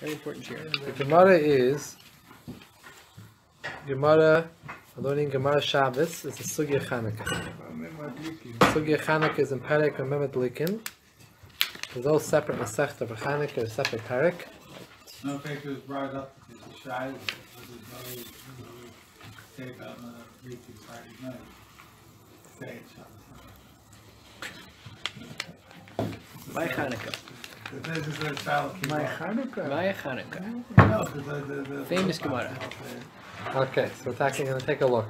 Very important here. The Gemara is learning Gemara Shabbos. It's a Sugya Chanukah. Sugya Chanukah is in Perek and Mehmet Likin. There's all separate Masechta for Chanukah, a separate Perek. No fact was brought up that it's a shy, there's no take on the weekly Friday night. Say it, My Chanukah. My Chanukah. My Chanukah. No, Famous Gemara. Okay, so we're going to take a look.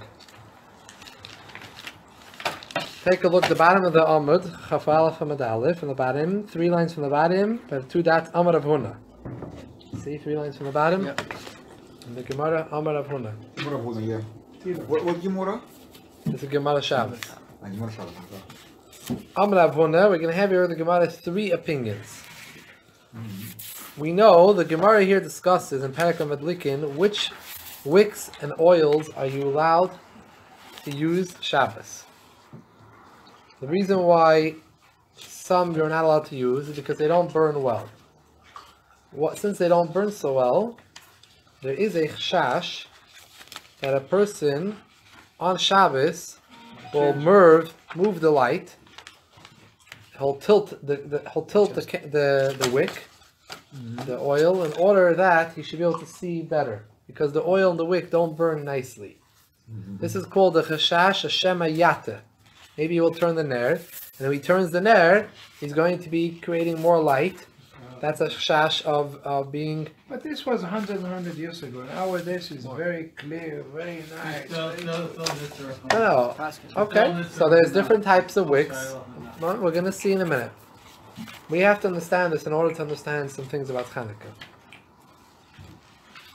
Take a look at the bottom of the Amud, Chaf Aleph Amud Aleph, from the bottom, 3 lines from the bottom, but 2 dots, Amud of Huna. See, 3 lines from the bottom? Yep. And the Gemara, Amud of Huna. Gemara of Huna, yeah. What Gemara? This is Gemara Shabbos. Gemara Shabbos. Amud of Huna, we're going to have here the Gemara 3 opinions. We know the Gemara here discusses in Perek Madlikin which wicks and oils are you allowed to use Shabbos. The reason why some you're not allowed to use is because they don't burn well. Since they don't burn so well, there is a chashash that a person on Shabbos will move the light. He'll tilt the wick, the oil, in order that he should be able to see better, because the oil and the wick don't burn nicely. This is called the chashash Hashem Yate. Maybe he will turn the ner, and when he turns the ner, he's going to be creating more light. That's a chashash of being. But this was 100 years ago. Nowadays it's very clear, very nice. No. Okay. So there's different types of wicks. Well, we're going to see in a minute. We have to understand this in order to understand some things about Chanukah.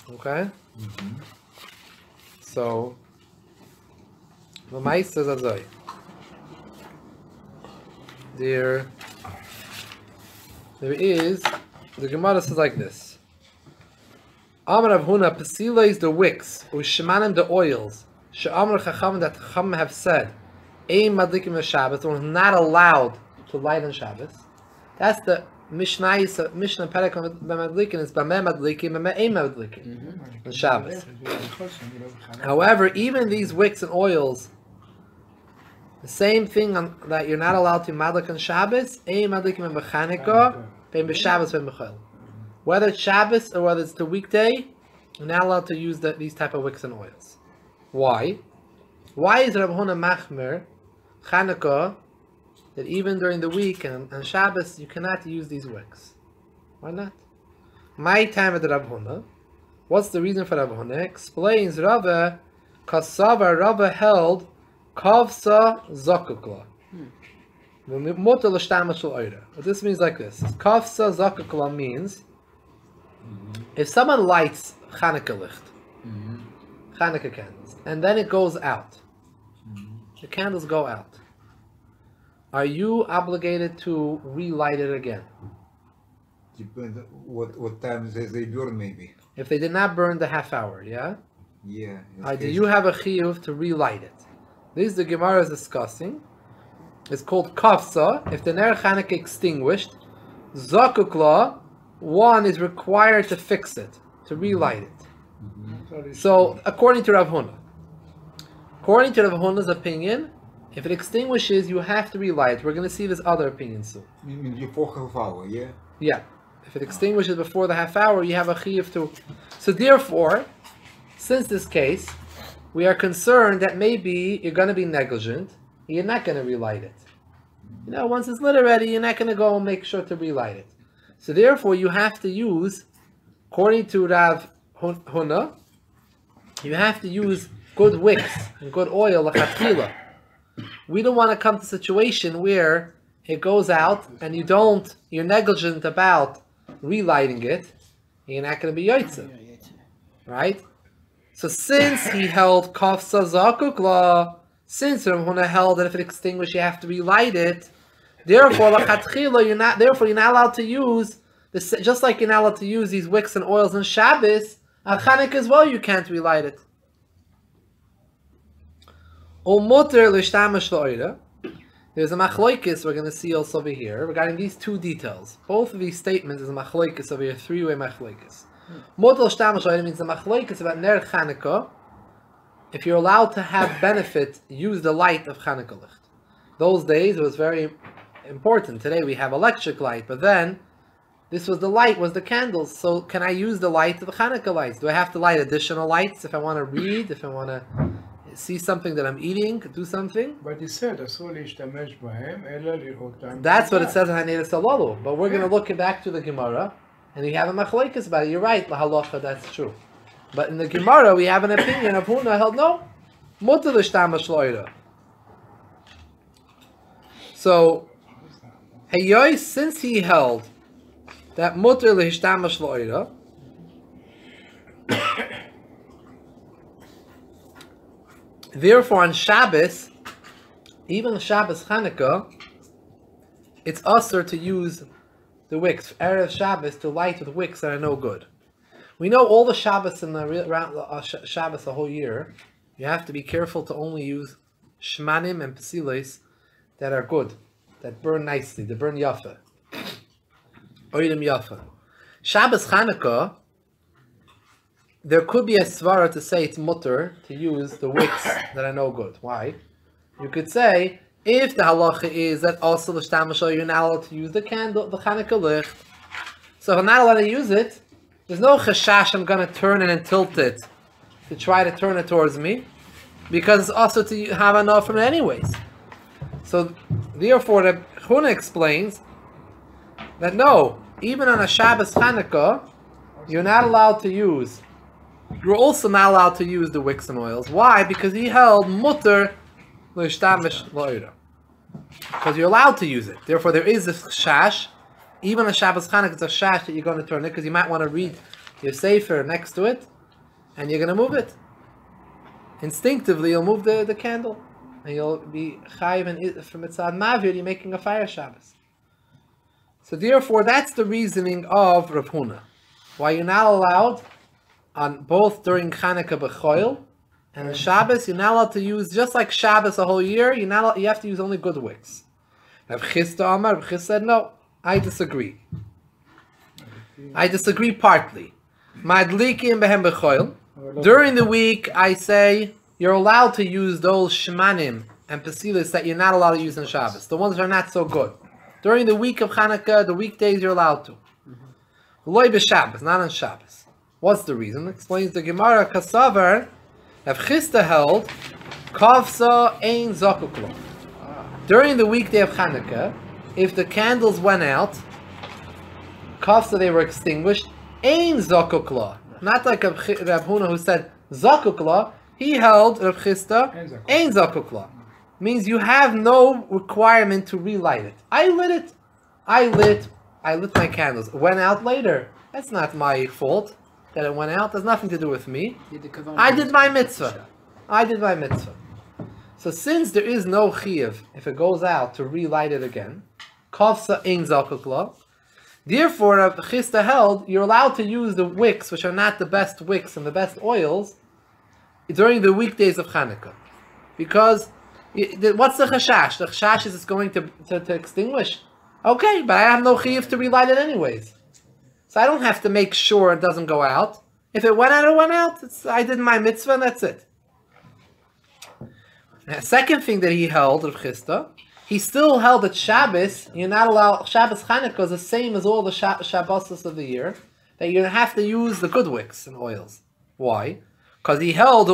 Okay? So, the Ma'is says Azoi. There is, the Gemara says like this. Amar Rav Huna, Pesila is the wicks, Ushemanim the oils, She'amar Chacham that Chacham have said, Ein Madlikim Shabbos, one not allowed to light on Shabbos. That's the Mishnah Perek Madlikin is Bameh Madlikim, Bameh Ein Madlikim on Shabbos. However, even these wicks and oils, the same thing that you're not allowed to madlik on Shabbos, Ein Madlikim and B'Chanukah, Bein B'Shabbos, Bein B'Chol. Whether it's Shabbos or whether it's the weekday, you're not allowed to use these type of wicks and oils. Why? Why is Rav Huna Machmer Chanukah that even during the week and Shabbos you cannot use these wicks? Why not? My time at Rav Huna. What's the reason for Rav Huna? Explains Rava, Kasava Rava held Kavsa Zakukla. What this means like this. Kavsa Zakukla means if someone lights Chanukah licht, Chanukah candles, and then it goes out, the candles go out, are you obligated to relight it again? Depends what time they burn, maybe. If they did not burn the half hour, yeah? Yeah. Do you have a chiyuv to relight it? This the Gemara is discussing. It's called kafsa. If the ner Chanukah extinguished, zakukla, one is required to fix it, to relight it. So, according to Rav Huna, according to Rav Huna's opinion, if it extinguishes, you have to relight. We're going to see this other opinion soon. Before half hour, yeah? Yeah. If it extinguishes before the half hour, you have a chiyuv to. So therefore, since this case, we are concerned that maybe you're going to be negligent. You're not going to relight it. You know, once it's lit already, you're not going to go and make sure to relight it. So therefore, you have to use, according to Rav Huna, you have to use good wicks and good oil, l'chatchila. We don't want to come to a situation where it goes out and you're negligent about relighting it, you're not going to be yotzeh. Right? So since he held kafsa zakukla, since Rav Huna held that if it extinguishes you have to relight it, therefore you're not allowed to use this, just like you're not allowed to use these wicks and oils on Shabbos, on Chanukah as well you can't relight it. The There's a machloikis we're going to see also over here regarding these two details. Both of these statements is a machloikis over here, three-way machloikis. Model shtamashloida means the machloikis about ner Chanukah. If you're allowed to have benefit, use the light of Chanukah licht. Those days it was very important. Today we have electric light, but then this was the light, was the candles. So can I use the light of the Chanukah lights? Do I have to light additional lights if I want to read, if I want to see something that I'm eating, do something? But he said, that's what it says in Haneiras Halalu. But we're going to look back to the Gemara, and we have a machlokes about it. You're right, lahalacha, that's true. But in the Gemara, we have an opinion of Huna held no. Mutter l'shtamash lo'ira. So, Hayoy, since he held that mutter l'shtamash lo'ira, therefore on Shabbos, even on Shabbos Chanukah, it's usher to use the wicks, Erev Shabbos, to light with wicks that are no good. We know all the Shabbos in the Shabbos a whole year, you have to be careful to only use shmanim and pesiles that are good, that burn nicely, they burn yafa. Oidim yafa. Shabbos Chanukah, there could be a svara to say it's mutter to use the wicks that are no good. Why? You could say, if the halacha is that also the shtamashal, you're not allowed to use the candle, the Chanukah licht. So if I'm not allowed to use it, there's no chashash I'm going to turn it and tilt it to try to turn it towards me, because it's also to have enough from it anyways. So therefore the Chuna explains that no, even on a Shabbos Chanukah, you're not allowed to use, you're also not allowed to use the wicks and oils. Why? Because he held mutter l'shtamish lo'ira. Because you're allowed to use it. Therefore there is this shash. Even on Shabbos Chanukah, it's a shash that you're going to turn it, because you might want to read your sefer next to it, and you're going to move it. Instinctively, you'll move the candle, and you'll be chayiv, and from Mitzad Mavir, you're making a fire Shabbos. So therefore, that's the reasoning of Rav Huna. Why you're not allowed, on both during Chanukah b'choil, and on Shabbos, you're not allowed to use, just like Shabbos a whole year, you have to use only good wicks. Rav Chisda Amar, Rav Chisda said, no, I disagree. I disagree partly. Madlikim behem b'choil. During the week, I say you're allowed to use those shemanim and pesilis that you're not allowed to use on Shabbos. The ones that are not so good. During the week of Chanukah, the weekdays you're allowed to. Loy b'Shabbos, not on Shabbos. What's the reason? Explains the Gemara. Kasavar, Rav Chisda held, kavsa ein zakuklo. During the weekday of Chanukah, if the candles went out, kafsa they were extinguished, ein zakukla. Not like Rav Huna who said zakukla, he held Rav Chisda ein zakukla. Means you have no requirement to relight it. I lit my candles. It went out later. That's not my fault that it went out. There's nothing to do with me. I did my mitzvah. So since there is no chiyuv, if it goes out, to relight it again, kafsa ein zakukla. Therefore, Rav Chisda held you're allowed to use the wicks, which are not the best wicks and the best oils, during the weekdays of Chanukah, because what's the chashash? The chashash is it's going to extinguish. Okay, but I have no chiyuv to relight it anyways, so I don't have to make sure it doesn't go out. If it went out, it went out. I did my mitzvah, and that's it. The second thing that he held, Rav Chisda, he still held that Shabbos, you're not allowed, Shabbos Chanukah is the same as all the Shabbos of the year, that you have to use the good wicks and oils. Why? Because he held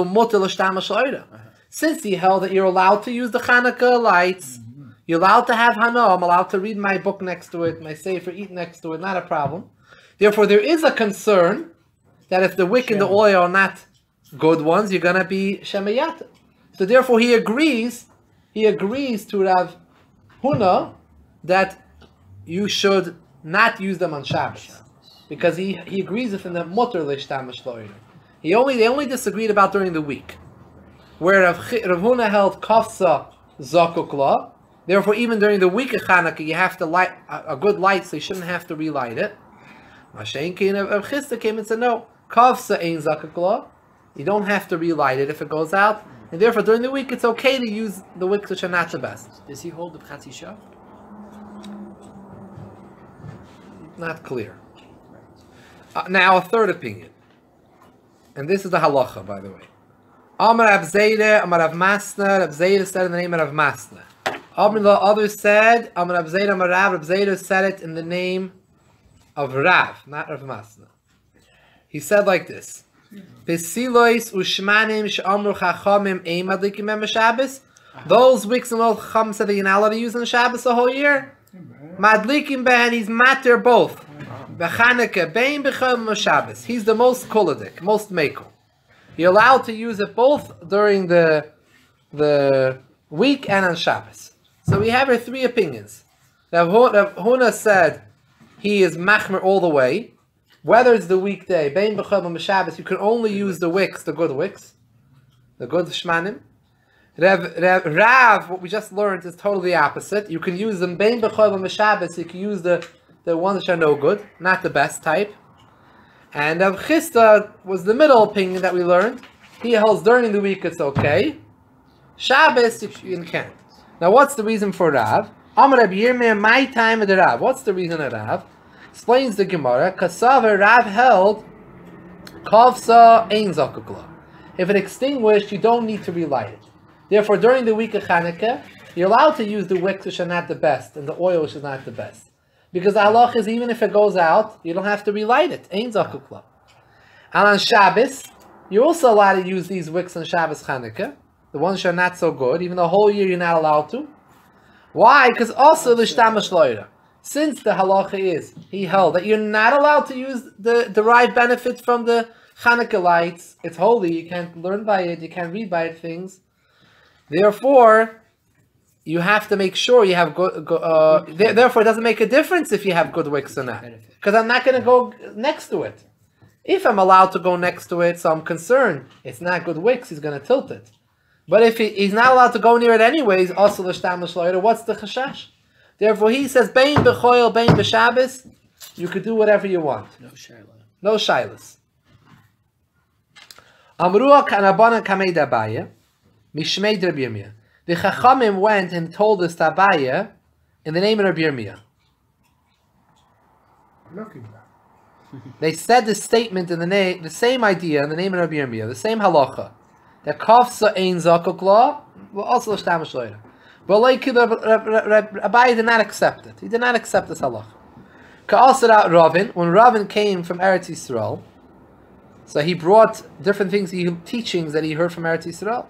since he held that you're allowed to use the Chanukah lights, you're allowed to have Hana, I'm allowed to read my book next to it, my sefer, eat next to it, not a problem. Therefore, there is a concern that if the wick and the oil are not good ones, you're going to be Shemayat. So therefore, he agrees to Rav Huna that you should not use them on Shabbos, because he agrees with the mutter l'shtamish lo'ira. They only disagreed about during the week, where Rav Huna held kafsa zakukla. Therefore, even during the week of Chanukah, you have to light a good light, so you shouldn't have to relight it. Mashenkin Rav Chisda came and said, no, kafsa ein zakukla. You don't have to relight it if it goes out. and therefore during the week it's okay to use the wicks which are not the best. Does he hold the Chatzi Shah? Not clear. Now a third opinion, and this is the halacha, by the way. Amar Rav Zayda, Amar Rav Masna. Rav Zayda said in the name of Rav Masna. The others said, Amar Rav Zayda, Amar Rav. Rav Zayda said it in the name of Rav, not Rav Masna. He said like this: Pesilois ushmanim she'amru chachamim ein madlikim em Shabbos. Those wicks and all chacham said that you're not allowed to use on Shabbos the whole year. Madlikim behen, he's matter both. B'Chanukah bein b'chol Shabbos. He's the most koladik, most mekel. You're allowed to use it both during the week and on Shabbos. So we have here three opinions. Rav Huna said he is machmer all the way. Whether it's the weekday, bein b'chol Shabbos, you can only use the wicks, the good wicks, the good shmanim. Rav, what we just learned is totally opposite. You can use them bein b'chol Shabbos. You can use the ones that are no good, not the best type. And Rav Chisda was the middle opinion that we learned. He holds during the week it's okay. Shabbos you can't. Now what's the reason for Rav? Amar Rabbi Yirmiyah, my time of the Rav. What's the reason of Rav? Explains the Gemara. Kasav Rav held Kavsa ein zakukla. If it extinguished, you don't need to relight it. Therefore, during the week of Chanukah, you're allowed to use the wicks which are not the best and the oil which is not the best. Because the halach is even if it goes out, you don't have to relight it. Ein zakukla. And on Shabbos, you're also allowed to use these wicks on Shabbos Chanukah. The ones which are not so good, even the whole year you're not allowed to. Why? Because also the shtamash loira. Since the halacha is, he held that you're not allowed to use the derived benefit from the Chanukah lights. It's holy, you can't learn by it, you can't read by it things. Therefore, you have to make sure you have good. Therefore, it doesn't make a difference if you have good wicks or not, because I'm not going to go next to it. If I'm allowed to go next to it, so I'm concerned it's not good wicks, he's going to tilt it. But if he's not allowed to go near it anyways, also l'shtam l'shloira, what's the chashash? Therefore, he says bein b'choil, bein b'Shabbos, you could do whatever you want. No shayla. No shaylas. Amruah kanabana kamei dabaya, mishmei Rabbi Yirmiyah. The Chachamim went and told this to Abaye in the name of Rabbi Yirmiyah. They said this statement in the same idea in the name of Rabbi Yirmiyah, the same halacha. That kafsa ein zakuk law, also l'shtam shloira. But like Abaye did not accept it. He did not accept this halacha. Ka'asar Ravin, when Ravin came from Eretz Yisrael, so he brought different things, teachings that he heard from Eretz Yisrael.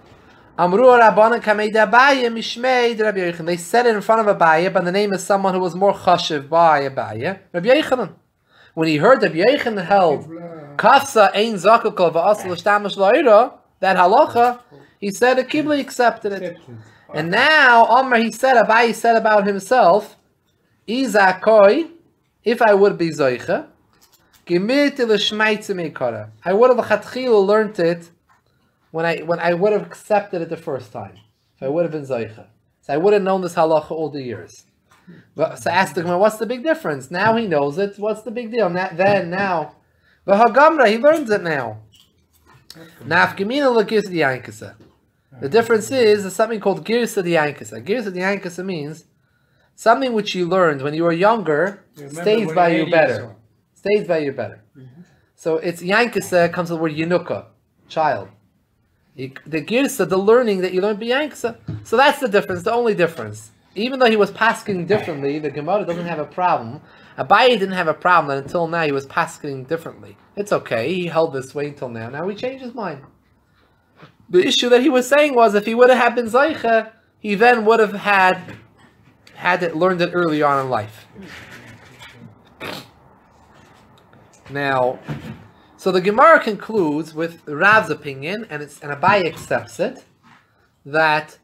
They said it in front of Abaye, but the name is someone who was more chashiv by Abaye, Rabbi Yochanan. When he heard that Rabbi Yochanan held kafsa ein zakukol va'asal l'shtamash la'ira, that halacha, he said the Kibli accepted it. And now Amr, Abaye said about himself, Izakoi, if I would be zoicha, gemit l'shmaitze meikara, I would have chatchila learned it when I would have accepted it the first time, if I would have been Zaycha. So I would have known this halacha all the years. So I asked the Gemara, what's the big difference? Now he knows it, what's the big deal? Now. V'hagamra, he learns it now. Nafkamina l'girsa d'yankasa. The difference is, there's something called girsa d'yankasa. Girsa d'yankasa means, something which you learned when you were younger, stays by you better. Stays by you better. So it's yankasa, comes from the word Chanukah, child. The girsa, the learning that you learned b'yanksa. So that's the difference, the only difference. Even though he was pasking differently, the Gemara doesn't have a problem. Abaye didn't have a problem, and until now he was pasking differently. It's okay, he held this way until now. Now he changed his mind. The issue that he was saying was, if he would have been Zaycha, he then would have learned it early on in life. Now, so the Gemara concludes with Rav's opinion, and Abaye accepts it, that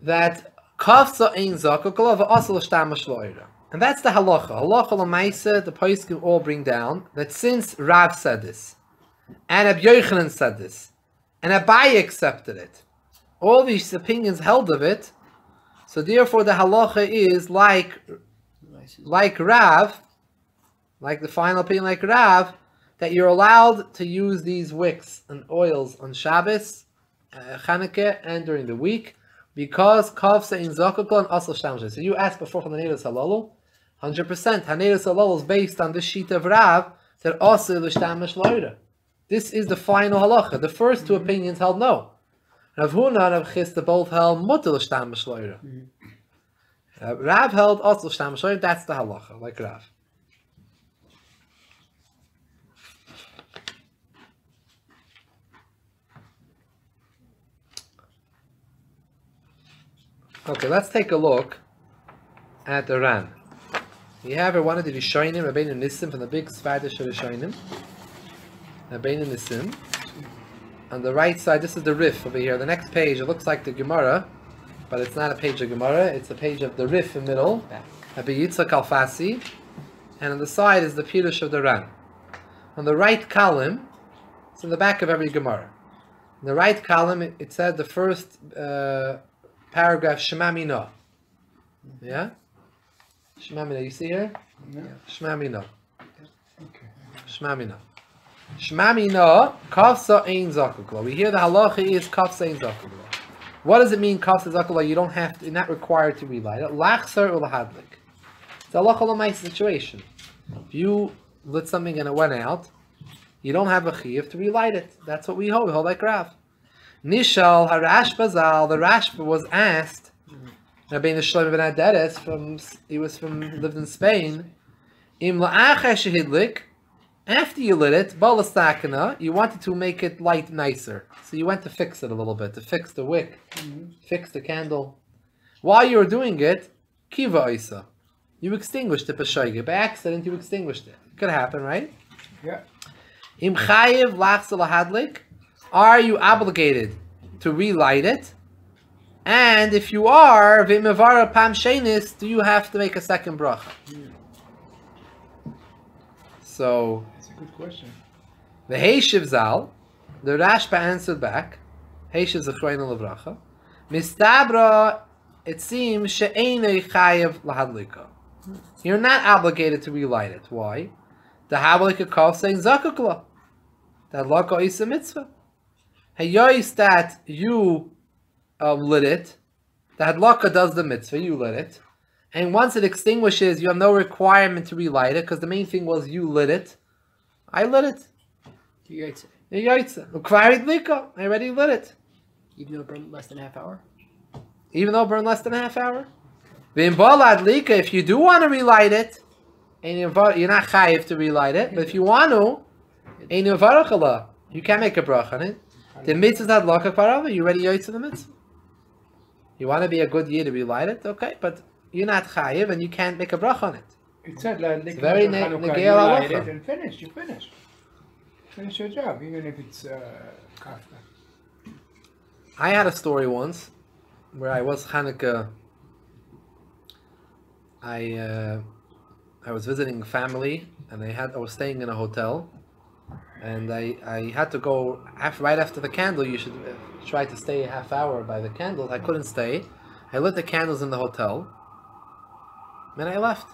kafsa ein zakukala v'asal l'shtam shloira. And that's the halacha. Halacha l'maisa, the poskim all bring down, that since Rav said this, and Rabbi Yochanan said this, and Abaye accepted it, all these opinions held of it, so therefore the halacha is like Rav, like the final opinion like Rav, that you're allowed to use these wicks and oils on Shabbos, Chanukah, and during the week, because kavsa in zakukla and asal shtamshay. So you asked before for the Haneiros Halalu, 100%. Haneiros Halalu is based on this sheet of Rav that asal l'shtamish loira. This is the final halacha. The first two opinions held no. Rav Huna and Rav Chisda both held mutal l'shtamish loira. Rav held asal l'shtamish loira. That's the halacha, like Rav. Okay, let's take a look at the Ran. We have one of the Rishonim, Rabbeinu Nissim, from the big Svardish Rishonim. Rabbeinu Nissim. On the right side, this is the Rif over here. The next page, it looks like the Gemara, but it's not a page of Gemara. It's a page of the Rif in the middle. Rabbi Yitzchak Alfasi. And on the side is the Pirush of the Ran. On the right column, it's in the back of every Gemara. In the right column, it said the first paragraph, Shema Mino. Yeah? Shema Mino, you see here? Yeah. Shema Mino. Okay. Shema Mino. Shema Mino, Kafsa Ein Zakukla. We hear the halacha is Kafsa Ein Zakukla. What does it mean, Kafsa Zakukla? You don't have to, you're not required to relight it. Lachsar or lahadlik. It's a halacha l'may situation. If you lit something and it went out, you don't have a chiyuv to relight it. That's what we hold. We hold like Rav. Nishal Harashba Zal, the Rashba was asked, Rabbeinu Shlomo ben Aderes, lived in Spain, Im la'acha shehidlik, after you lit it, balastakana, you wanted to make it light nicer. So you went to fix it a little bit, to fix the wick, fix the candle. While you were doing it, kiva isa, you extinguished the pashoige. By accident, you extinguished it. It could happen, right? Yeah. Im chayiv lachsa lahadlik, are you obligated to relight it? And if you are, v'imevara pam shenis, do you have to make a second bracha? So, That's a good question. the Heishiv Zal, the Rashba answered back, Heishiv Zechreinu Levracha, Mistabra, it seems, she'enei chayiv lahadlika. You're not obligated to relight it. Why? The hadlika kol saying zakukla. That laka is a mitzvah. Hayois that you lit it, the hadlaka does the mitzvah, you lit it, and once it extinguishes, you have no requirement to relight it, because the main thing was you lit it. I lit it. I already lit it. Even though it burned less than a half hour? Even though it burned less than a half hour? If you do want to relight it, and you're not chayiv to relight it, but if you want to, you can't make a bracha on it. The mitzvah is not laka parava, you already yoytz the mitzvah. You want to be a good year to relight it, okay, but you're not chayiv and you can't make a bracha on it. It said like It's very you light halacha. it and finish. You finish. Finish your job, even if it's kafka. I had a story once where I was Chanukah. I was visiting family and I was staying in a hotel. And I had to go right after the candle. You should try to stay a half hour by the candles. I couldn't stay. I lit the candles in the hotel. And I left.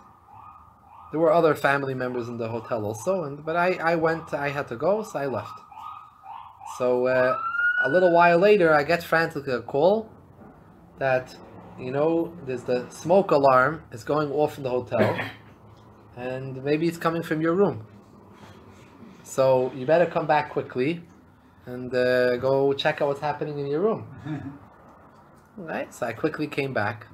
There were other family members in the hotel also. But I went, I had to go, so I left. So a little while later, I get frantically a call that, there's the smoke alarm is going off in the hotel. And maybe it's coming from your room. So you better come back quickly and go check out what's happening in your room. Right? So I quickly came back,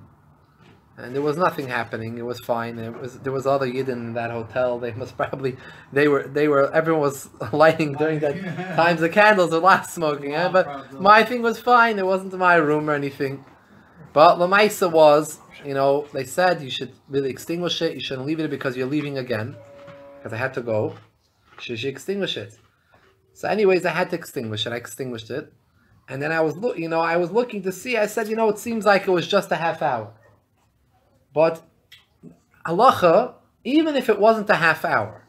and there was nothing happening. It was fine. There was other yidden in that hotel. They must probably everyone was lighting during that times the candles were last smoking. But my thing was fine. It wasn't my room or anything. But Lamaisa was, they said you should really extinguish it. You shouldn't leave it because you're leaving again. Because I had to go. Should she extinguish it? So anyways, I had to extinguish it. I extinguished it. And then I was looking to see. I said, it seems like it was just a half hour. But halacha, even if it wasn't a half hour,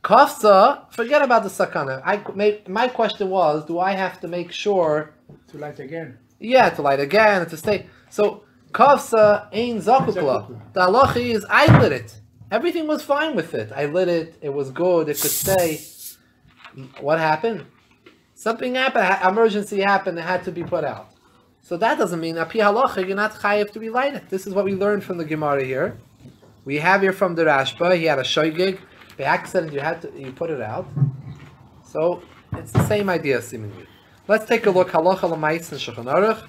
kafsa, forget about the sakana. My question was, do I have to make sure to light again? Yeah, to light again, to stay. So kafsa ein zakukla. The halacha is I lit it. Everything was fine with it. I lit it. It was good. It could stay. What happened? Something happened. Emergency happened. It had to be put out. So that doesn't mean api halacha you're not chayiv to relight it. This is what we learned from the Gemara here. We have here from the Rashba. He had a shoygig. By accident, you put it out. So it's the same idea seemingly. Let's take a look. Halacha l'mais in Shulchan Aruch.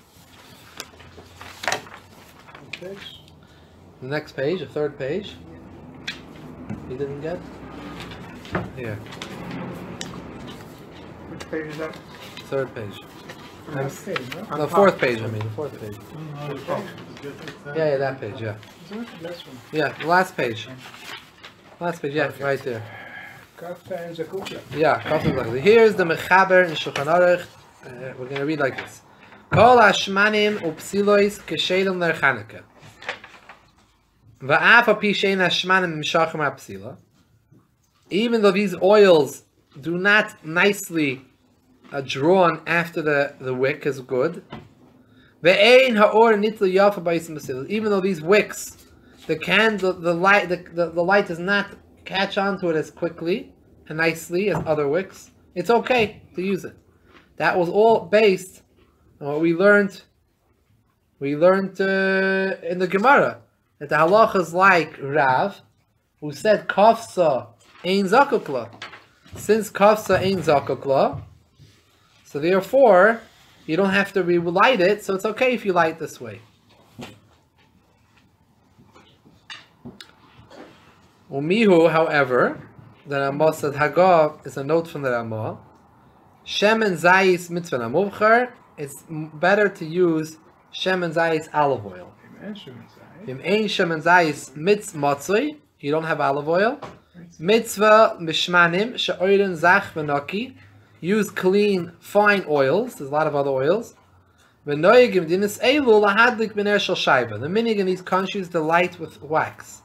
The next page, the third page. You didn't get? Here. Which page is that? Third page. Last page, no? No, fourth page, I mean. The fourth page. Yeah, that page, yeah. Last one. Yeah, the last page. Last page, yeah, right there. Kafta and Zakukla. Yeah, Kafta. Here's the Mechaber in Shulchan Aruch. We're going to read like this. Kol hashmanim upsilois keshelim ner Chanukah. Va'af api shein hashmanim mishachim ha'psila. Even though these oils do not nicely drawn after the wick is good. Ve'ein ha'or nitli yafa b'yisim b'sil. Even though these wicks, the candle, the light does not catch onto it as quickly and nicely as other wicks, it's okay to use it. That was all based on what we learned. We learned in the Gemara that the halacha is like Rav, who said kafsa ein zakukla. Since kafsa ein zakukla, so therefore you don't have to relight it. So it's okay if you light this way. Umihu, however, the Ramah said Hagah is a note from the Ramah. Shem and Zayis mitzvah namuvcher. It's better to use Shem and Zayis olive oil. Im ein Shem and Zayis mitz matzoi. You don't have olive oil. Mitzvah mishmanim she'oiren zach v'naki. Use clean, fine oils. There's a lot of other oils. The minig in these countries the light with wax.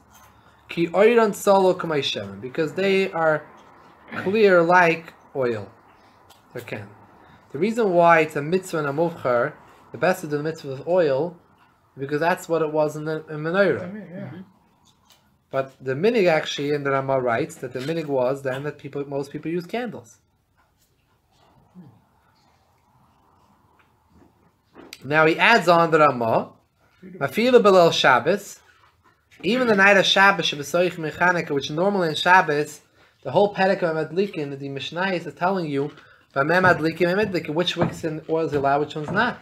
Ki oiran solo k'may because they are clear like oil. The reason why it's a mitzvah and a muvchar, the best to do the mitzvah with oil, because that's what it was in the menorah. But the minig actually in the Ramah writes that the minig was then that most people use candles. Now he adds on the Ramah, Mafila Belel Shabbos, even the night of Shabbos, which normally in Shabbos, the whole Perek of Madlikin, the Mishnah is telling you, which wicks and oils are allowed, which ones not.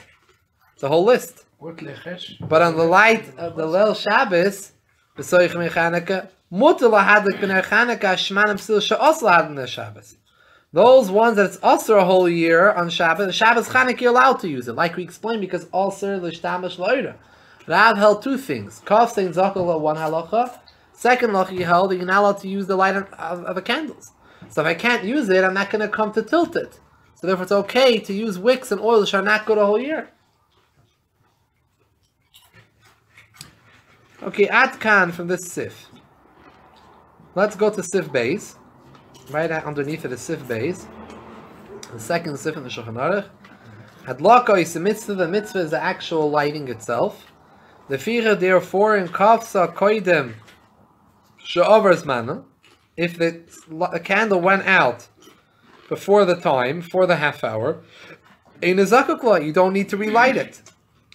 It's a whole list. But on the light of the Leil Shabbos, B'soich Mechaneka, Mutter lahadlik b'ner Chanukah, Shmanim Psil she'os lahadlik b'ner Shabbos. Those ones that it's also a whole year on Shabbos, Shabbos Chanukah you're allowed to use it, like we explained, because also l'shtamish lo'ira. Rav held two things. Kaf saying zakul one halacha. Second halacha he held that you're not allowed to use the light of the candles. So if I can't use it, I'm not going to come to tilt it. So therefore it's okay to use wicks and oils which are not good a whole year. Okay, Atkan from this Sif. Let's go to Sif base. Right underneath it is Sif base. The second Sif in the Shulchan Aruch. Hadlaka is a mitzvah. The mitzvah is the actual lighting itself. The Ficha therefore in Kafsa Koidem She'overs Mana. If the candle went out before the time, for the half hour, in a zakukla, you don't need to relight it.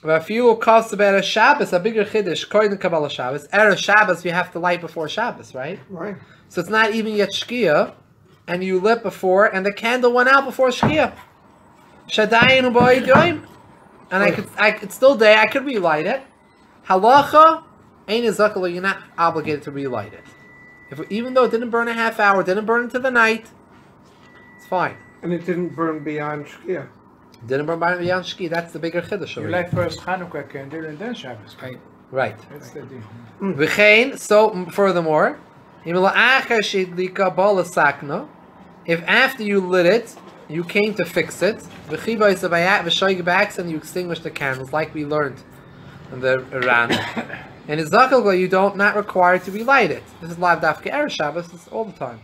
If you cost about a Shabbos, a bigger chiddush, koydem Kabbalah Shabbos, Shabbos, you have to light before Shabbos, right? Right. So it's not even yet Shkia, and you lit before, and the candle went out before Shkia. Shadayin u'boi doim, and it's still day. I could relight it. Halacha, ain't a zakukla, you're not obligated to relight it. Even though it didn't burn a half hour, didn't burn into the night, it's fine. And it didn't burn beyond Shkia. Didn't burn beyond Shkia. That's the bigger chiddush. You light first Chanukah candle and then Shabbos. Right. That's the deal. V'chein, so furthermore, if after you lit it, you came to fix it, and you extinguished the candles, like we learned in the Iran. And in Zakul, you don't not required to relight it. This is Lav Dafka Erev Shabbos. It's all the time.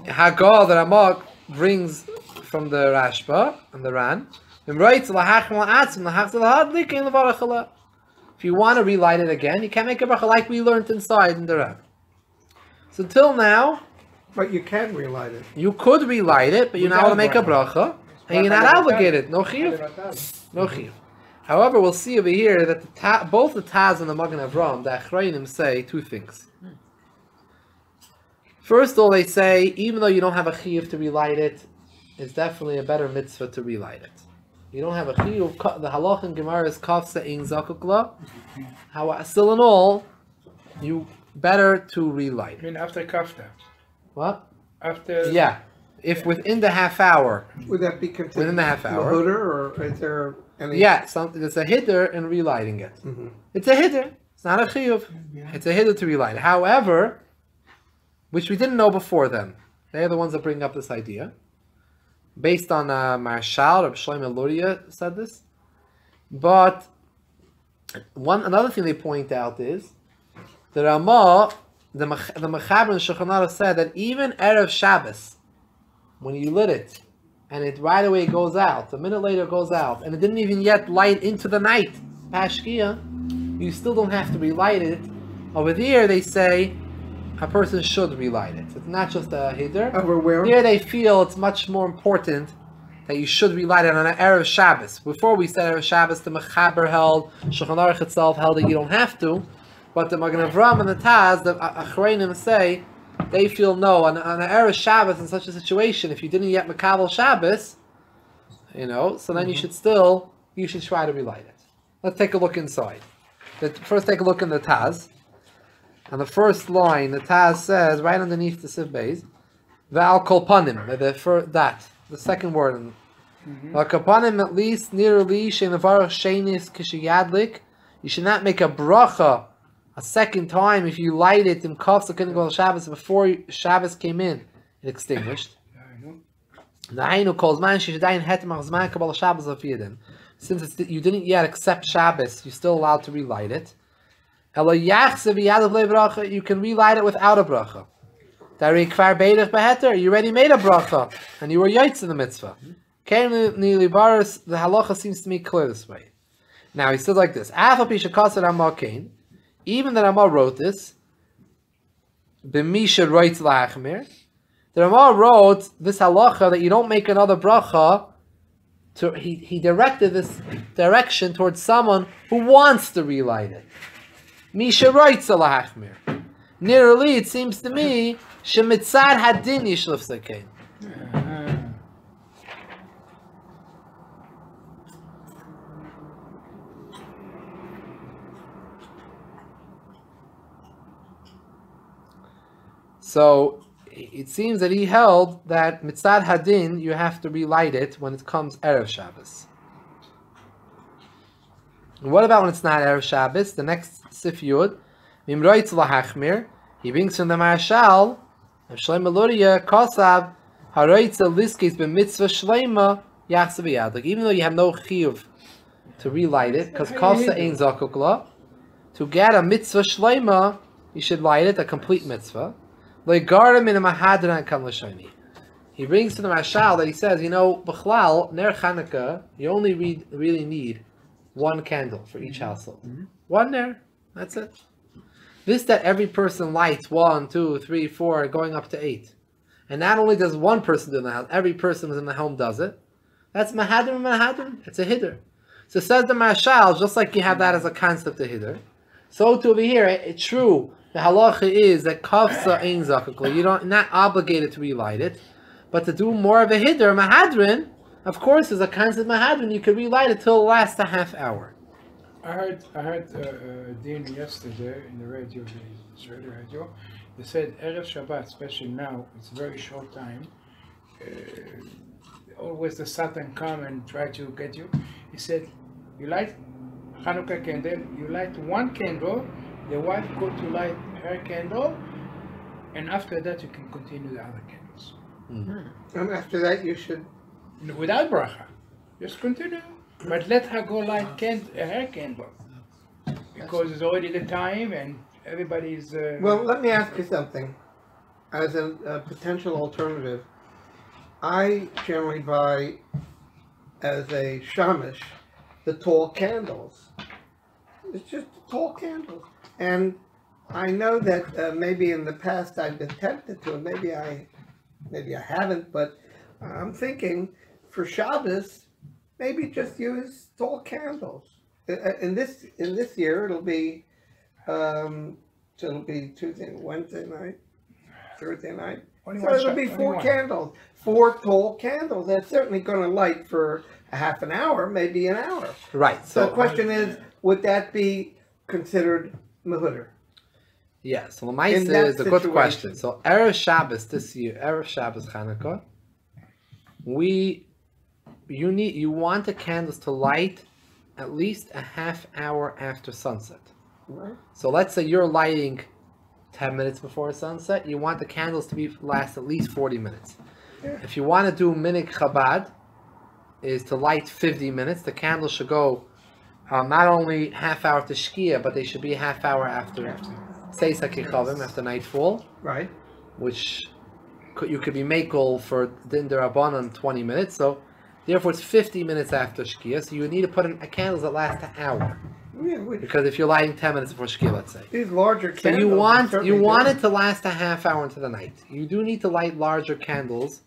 Hagah that Amok brings from the Rashba and the Ran. If you want to relight it again, you can't make a bracha like we learned inside in the Ran. So until now, But you can relight it. you could relight it, but you're not going to make a bracha, and you're not obligated. No chiyuv. No chiyuv. However, we'll see over here that both the Taz and the Magen Avram, the Achrayim, say two things. First of all, they say, even though you don't have a chiyuv to relight it, it's definitely a better mitzvah to relight it. You don't have a chiyuv, the halach in Gemara is kaf se'in zakuk. How still in all, you better to relight I it. mean, after kafta. What? After. Yeah. If within the half hour, Would that be considered within the half hour, mahudar, or is there any? yeah, something that's a hiddur in relighting it. Mhm. It's a hiddur. It's not a chiyuv. It's a hiddur to relight it. However, which we didn't know before then, they're the ones that bring up this idea. Based on Marshal, Reb Shlomo Luria said this. But another thing they point out is the Ramah, the Mechaber and Shulchan Aruch said that even Erev Shabbos, when you lit it, and it right away goes out, a minute later it goes out, and it didn't even yet light into the night, Pashkia, you still don't have to relight it. Over there they say a person should relight it. It's not just a hiddur. Over where? Here they feel it's much more important that you should relight it on an Erev Shabbos. Before we said Erev Shabbos, the Mechaber held, Shulchan Aruch itself held that you don't have to, but the Magen Avram and the Taz, the Achrayim say, they feel no, on an Erev Shabbos in such a situation, if you didn't yet Makabel Shabbos, so then you should try to relight it. Let's take a look inside. First take a look in the Taz. On the first line, the Taz says, right underneath the Siv Beis, V'al kol panim, the second word. V'al kol panim, at least, near li, shein levarach sheinis kishiyadlik, you should not make a bracha a second time if you light it in Kaf Sekin Shabbos before Shabbos came in, it extinguished. Since you didn't yet accept Shabbos, you're still allowed to relight it. You can relight it without a bracha. You already made a bracha, and you were yaitz in the mitzvah. The halacha seems to me clear this way. Now he says like this: even the Ramah wrote this, B'misha writes la'achmir. The Ramah wrote this halacha that you don't make another bracha. He directed this direction towards someone who wants to relight it. Misha writes la'achmir. Nearly, it seems to me, shemitzad hadin yishluf zakein. So it seems that he held that mitzad hadin you have to relight it when it comes Erev Shabbos. And what about when it's not Erev Shabbos? The next Sif Yud, Mimroitz lahachmir, he brings from the Marshal, Shlomo Luria, Kosav, Haroitz liskes b'mitzvah shleima yachsav yad. Like even though you have no chiyuv to relight it, because kosa ein zakuk la, to get a mitzvah shleima, you should light it, a complete mitzvah. He brings to the Mashal that he says, B'chlal, Ner Chanukah, you only really need one candle for each household. One Ner, that's it. This that every person lights 1, 2, 3, 4, going up to 8. And not only does one person do it in the house, every person who's in the home does it. That's Mahadrim. It's a hiddur. So says the Mashal, just like you have that as a concept of hiddur, so to over here, it's true. The halacha is that kafsa ein zakuk. You're not obligated to relight it, but to do more of a hiddur, mahadrin, of course, is a concept mahadrin. You can relight it till it lasts a half hour. I heard Dean yesterday in the radio, the Israeli radio. They said Erev Shabbat, especially now, it's a very short time. Always the Satan come and try to get you. He said, you light Chanukah candle, you light one candle. The wife go to light her candle, and after that you can continue the other candles. And after that you should... Without bracha. Just continue. But let her go light her candle. Because it's already the time and everybody's... Well, let me ask you something. As a potential alternative, I generally buy, as a shamish, the tall candles. It's just tall candles. And I know that maybe in the past I've been tempted to, and maybe I haven't, but I'm thinking for Shabbos, maybe just use tall candles. In this year, it'll be Tuesday, Wednesday night, Thursday night. Only So one it'll shot, be only four one. candles, four tall candles. That's certainly going to light for a half an hour, maybe an hour. Right. So the So question is, would that be considered mehuder? yeah. So In Lamaisa that is a good situation. question. So Erev Shabbos this year, Erev Shabbos Chanukah, you want the candles to light at least a half hour after sunset. Right. So let's say you're lighting 10 minutes before sunset, you want the candles to last at least 40 minutes. Yeah. If you want to do minik Chabad, is to light 50 minutes, the candles should go not only half hour to Shkia, but they should be a half hour after Seisa Kichavim, after nightfall, Right. which you could be makel for Din Derabanan 20 minutes, so therefore it's 50 minutes after Shkia, so you would need to put in candles that last an hour. Yeah, which, Because if you're lighting 10 minutes before Shkia, let's say. these larger So candles. you want certainly it to last a half hour into the night. You do need to light larger candles.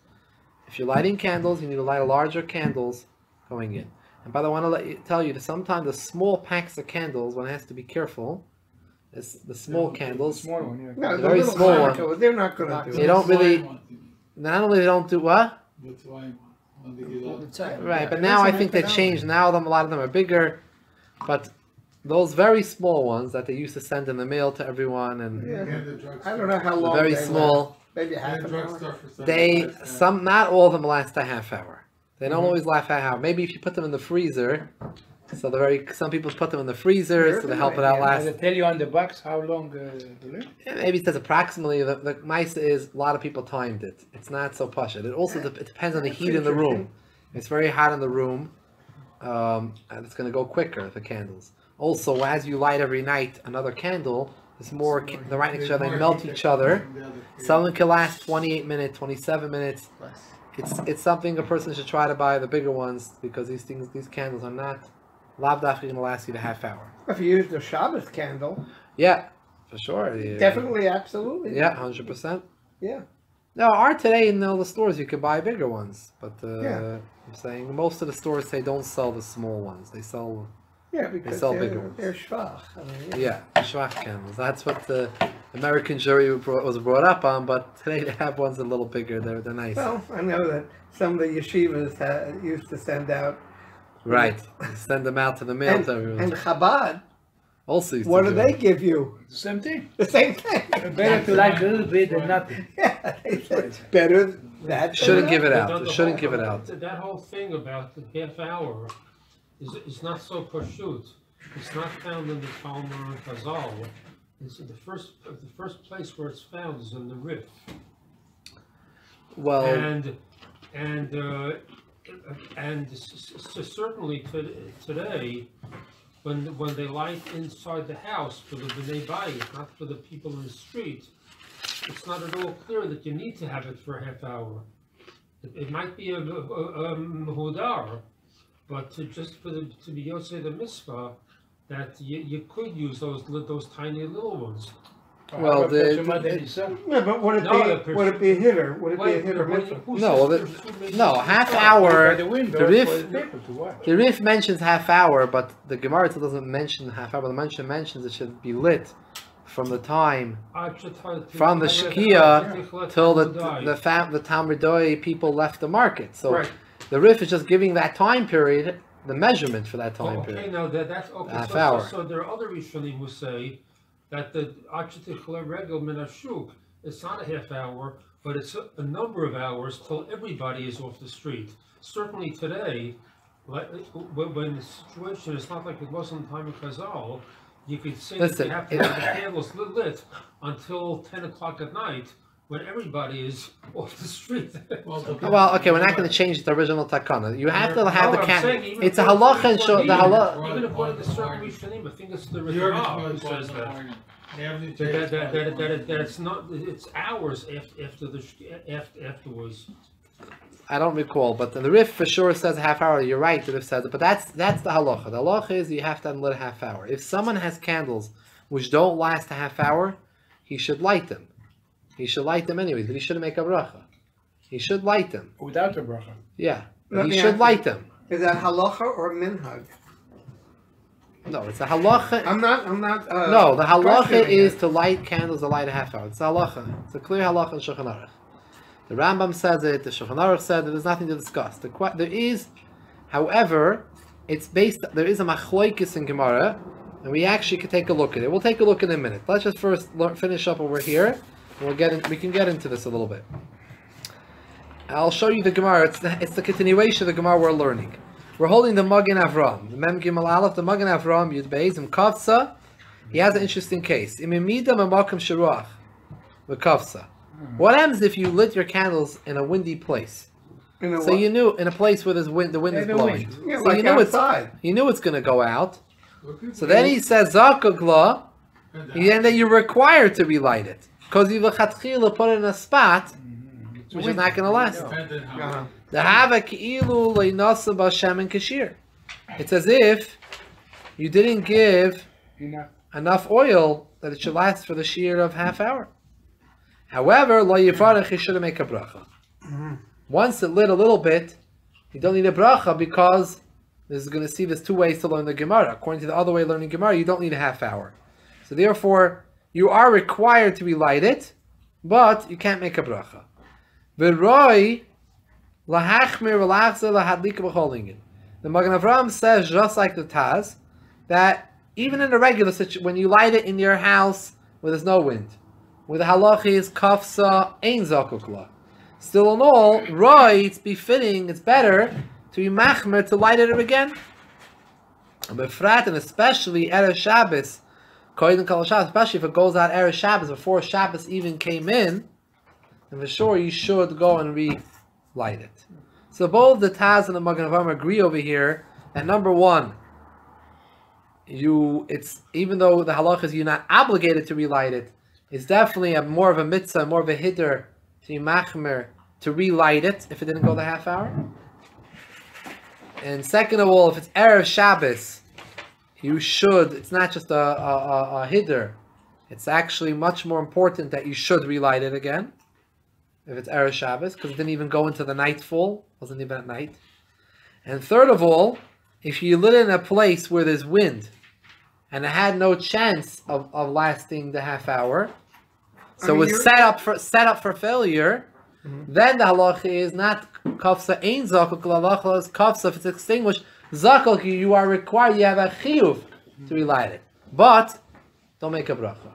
If you're lighting candles, you need to light larger candles going in. And by the way, I want to tell you that sometimes the small packs of candles, one has to be careful. It's the small candles. Small one, yeah. No, the very little small one. Hanukkah, they're not going to do They it. don't really. Not only they don't do what? That's why when they get out. It's like- Right, yeah. but now I think they $100. changed. Now a lot of them are bigger, but those very small ones that they used to send in the mail to everyone, and Yeah. Yeah, the drugstore. I don't know how long. very they small. last. Maybe Yeah, half an hour. drugstore for They 75 cents. not all of them last a half hour. They don't Mhm. always last a half hour. Maybe if you put them in the freezer, so some people put them in the freezer so they help it out Yeah. last. Does it tell you on the box how long to live? Yeah, maybe it says approximately. The mice is a lot of people timed it. It's not so pasha. It also it depends on the That's heat in the room. interesting. It's very hot in the room, and it's going to go quicker. The candles. Also, as you light every night another candle, there's more. They're right next to each other. They melt each other. Some can last 28 minutes, 27 minutes. It's something a person should try to buy the bigger ones because these candles are not lavdafki going to last you the half hour. If you use the Shabbos candle, Yeah, for sure. Yeah. definitely, absolutely. Yeah, 100%. Yeah. No, are today in all the stores you can buy bigger ones, but Yeah. I'm saying most of the stores say don't sell the small ones. They sell Yeah, because sell bigger ones. they're schwach. I mean, yeah schwach candles. That's what the American jury was brought up on. But today they have ones a little bigger. They're nice. Well, I know that some of the yeshivas used to send out. Right. Send them out to the mail And, to everyone. and Chabad, Also, used what to do do they it. give you? Same thing. The same thing. Better to like a little bit than nothing. Yeah, they said better that. Shouldn't give it The- out. the Shouldn't whole- give it out. That whole thing about the half hour is not so pursued. It's not found in the Talmud and Chazal. It's the first place where it's found is in the Rif. Well, Certainly today, when they light inside the house for the B'nai Bayit, not for the people in the street, it's not at all clear that you need to have it for a half hour. It might be a hudar, but just to be Yosei the mitzvah, that you could use those tiny little ones. Well, Yeah, but would it No, be would it be a hitter? Would it be a hit or miss? No, half hour. The window The Rif- for people to watch. The Rif mentions half hour, but the Gemara still doesn't mention half hour. The mentions it should be lit from the time from the Shkia till the Talmud Doi people left the market. So Right. the Rif is just giving that time period, the measurement for that time Okay, period. now that's okay. Half So hour. there are other Rishonim who say that the Achetich Regel Min Ashuk, it's not a half hour, but it's a number of hours till everybody is off the street. Certainly today, when the situation is not like it was in the time of Chazal, you could say that Listen, you have to have the candles lit until 10 o'clock at night, when everybody is off the street. Well, okay, we're not going to change the original takana. You have to have the I'm candle. saying even It's a according- halacha and even show the according- halacha. Even according to certain Rishonim, I think it's the You're Rishonah who says that. That it's not, it's hours afterwards. I don't recall, but the Rif for sure says a half hour. You're right, the Rif says it, but that's the halacha. The halacha is you have to unlit a half hour. If someone has candles which don't last a half hour, he should light them. He should light them anyways, but he shouldn't make a bracha. He should light them. Without a bracha. Yeah, Let but he me should ask light you. them. Is that halacha or minhag? No, it's a halacha. I'm not. No, the halacha questioning is it. to light candles to light a half hour. It's a halacha. It's a clear halacha in Shulchan Aruch. The Rambam says it. The Shulchan Aruch said it. There's nothing to discuss. There is, however, it's based. There is a machloikis in Gemara, and we actually could take a look at it. We'll take a look in a minute. Let's just first finish up over here, and we'll get in, we can get into this a little bit. I'll show you the Gemara. It's the continuation of the Gemara we're learning. We're holding the Magen Avram, the Mem Gimel Aleph, the Magen Avram Yud Beis and Kavsa. He has an interesting case. Imimida Mamakam Shiruach, the Kavsa. What happens if you lit your candles in a windy place? So you knew in a place where there's wind, the wind is blowing. Yeah, So like you knew outside. you knew it's going to go out. So then he says Zakagla, and then you're required to relight it because you lechatchila put it in a spot which is not going to last. Depending how. The hava ki'ilu le'nasa b'Hashem and kashir. It's as if you didn't give enough oil that it should last for the shear of half hour. However, lo yivarech, you shouldn't make a bracha. Once it lit a little bit, you don't need a bracha because this is going to see there's two ways to learn the Gemara. According to the other way of learning Gemara, you don't need a half hour. So therefore, you are required to relight it, but you can't make a bracha. V'roi lahachmir v'lachzer lahadlika b'cholingin. The Magen Avram says, just like the Taz, that even in a regular situation, when you light it in your house where there's no wind, where the halach is kafsa ein zakukla, still in all, roi, it's befitting, it's better to be machmer to light it again. Befrat, and especially Erev Shabbos, Kohen Kol Shabbos, especially if it goes out Erev Shabbos before Shabbos even came in, and for sure you should go and relight it. So both the Taz and the Magen Avram agree over here that number one, it's even though the halach is you're not obligated to relight it, it's definitely more of a mitzvah, more of a hitter to be machmer to relight it if it didn't go the half hour. And second of all, if it's Erev Shabbos, you should, it's not just a hider, it's actually much more important that you should relight it again, if it's Erev Shabbos, because it didn't even go into the nightfall, wasn't even at night. And third of all, if you lit it in a place where there's wind, and it had no chance of lasting the half hour, so it was set up for failure, then the halacha is not kafsa ein zakuk, the halacha is kafsa, if it's extinguished, zakuk, you are required, you have a chiyuv to relight it. But, don't make a bracha.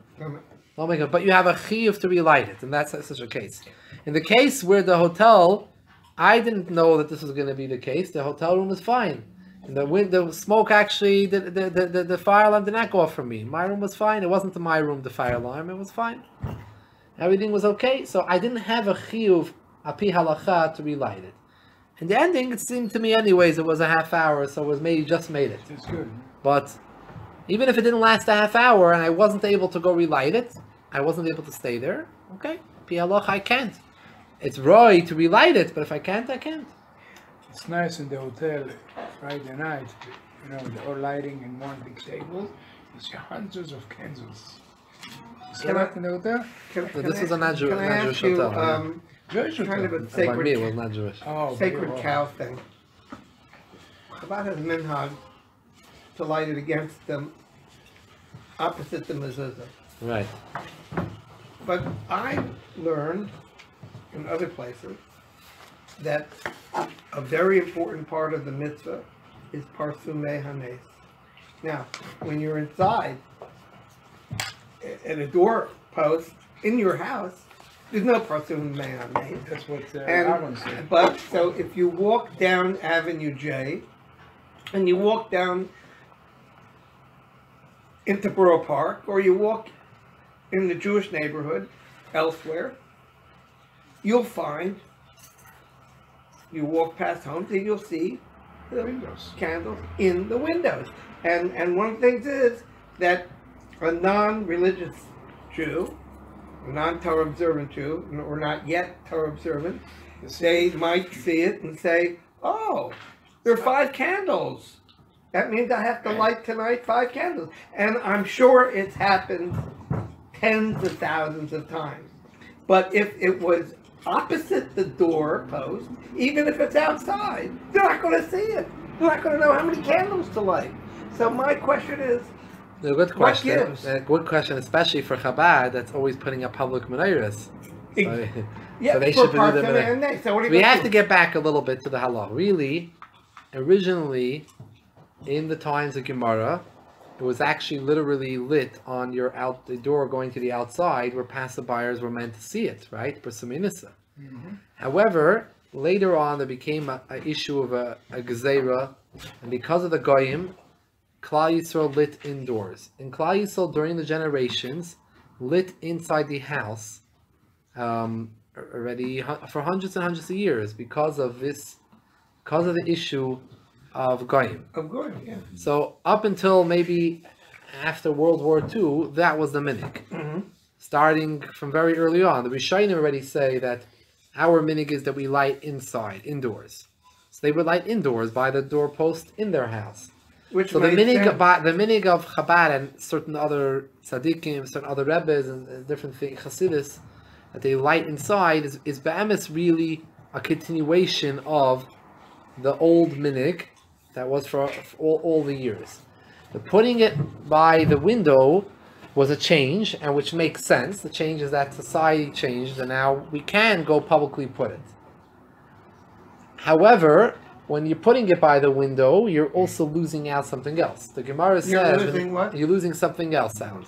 But you have a chiyuv to relight it, and that's such a case. In the case where the hotel, I didn't know that this was going to be the case, the hotel room was fine. And the smoke actually, the fire alarm did not go off for me. My room was fine, it wasn't my room, the fire alarm, it was fine. Everything was okay, so I didn't have a chiyuv api halacha to relight it. In the ending, it seemed to me anyways, it was a half hour, so it was maybe just made it. That's good. But even if it didn't last a half hour and I wasn't able to go relight it, I wasn't able to stay there, okay, api halacha, I can't. It's right to relight it, but if I can't, I can't. It's nice in the hotel Friday night, they're all lighting in one big table. You see hundreds of candles. See that in the hotel? This is a not Jewish hotel. Jewish kind of hotel. a sacred, By me, it was not Jewish. sacred cow thing. About his minhag to light it against them, opposite the mezuzah. Right. But I learned in other places that a very important part of the mitzvah is parsumei hanes. Now, when you're inside at a door post in your house, there's no parsumei hanes. That's what Aaron said. But so if you walk down Avenue J and you walk down into Borough Park, or you walk in the Jewish neighborhood elsewhere, you'll find, you walk past homes and you'll see the Windows. candles in the windows. And one of the things is that a non-religious Jew, a non-Torah observant Jew, or not yet Torah observant, they might see it and say, oh, there are 5 candles. that means I have to light tonight 5 candles. And I'm sure it's happened tens of thousands of times. But if it was opposite the door post, even if it's outside, they're not going to see it. They're not going to know how many candles to light. So my question is, A good question. gives? A good question, especially for Chabad, that's always putting up public menorahs. So, yeah, so they for should do the parfum and they. So what are you we gonna have do? to get back a little bit to the halach. Really, originally, in the times of Gemara, it was actually literally lit on the door going to the outside, where passerbyers were meant to see it, right? Persuminisa. However, later on, there became an issue of a gezerah, and because of the goyim, Klal Yisrael lit indoors. And Klal Yisrael, during the generations, lit inside the house already for hundreds and hundreds of years because of the issue of goyim. Of course, yeah. So up until maybe after World War II, that was the minig. Starting from very early on, the Rishonim already say that our minig is that we light inside, indoors. So they would light indoors by the doorpost in their house. Which So the made minig, sense. the minig of Chabad and certain other tzaddikim, certain other rebbes and different things, Hasidus, that they light inside is be'emes really a continuation of the old minig that was for all the years. The putting it by the window was a change, and which makes sense. The change is that society changed, and now we can go publicly put it. However, when you're putting it by the window, you're also losing out something else. The Gemara says losing what? you're losing something else out.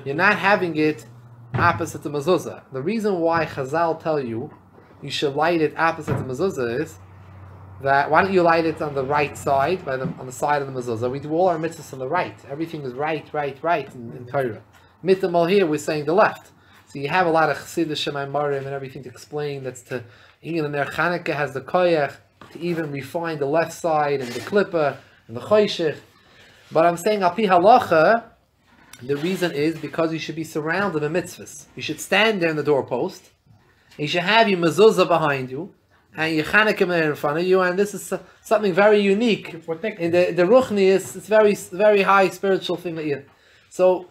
You're not having it opposite the mezuzah. The reason why Chazal tell you should light it opposite the mezuzah is that why don't you light it on the right side, on the side of the mezuzah? We do all our mitzvahs on the right. Everything is right in Torah. Mitzvah here, we're saying the left. So you have a lot of Chassidish Shemaimarim and everything to explain. That's to even the Chanukah has the koyach to even refine the left side and the klippa and the choshech. But I'm saying al pi halacha, the reason is because you should be surrounded in mitzvahs. You should stand there in the doorpost. You should have your mezuzah behind you, and your Chanukah in front of you, and this is something very unique. In the Ruchni it's very, very high spiritual thing that you. So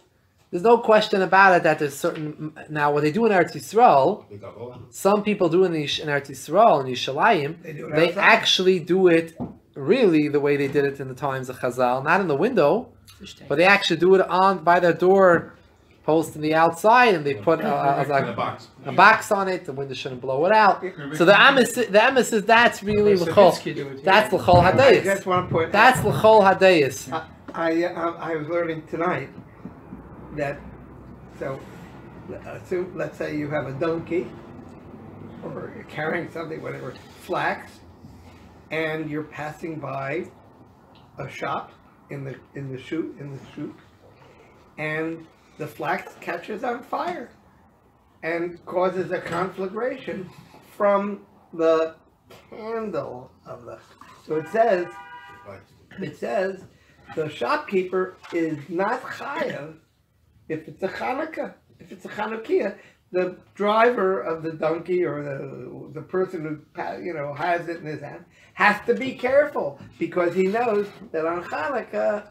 there's no question about it that there's certain. Now what they do in Eretz Yisrael, some people do in Eretz Yisrael in Yishalayim, they actually do it really the way they did it in the times of Chazal, not in the window, but they actually do it by their door post on the outside, and they put a box on it. The window shouldn't blow it out. So the emes is that's really l'chol. That's l'chol I hadayis. just want to point That's l'chol hadayis. I was learning tonight that, so let's say you have a donkey, or you're carrying something, whatever, flax, and you're passing by a shop in the chute, and the flax catches on fire and causes a conflagration from the candle of the. So it says the shopkeeper is not chayav if it's a Chanukah, if it's a Chanukiah. The driver of the donkey or the person who has it in his hand has to be careful, because he knows that on Chanukah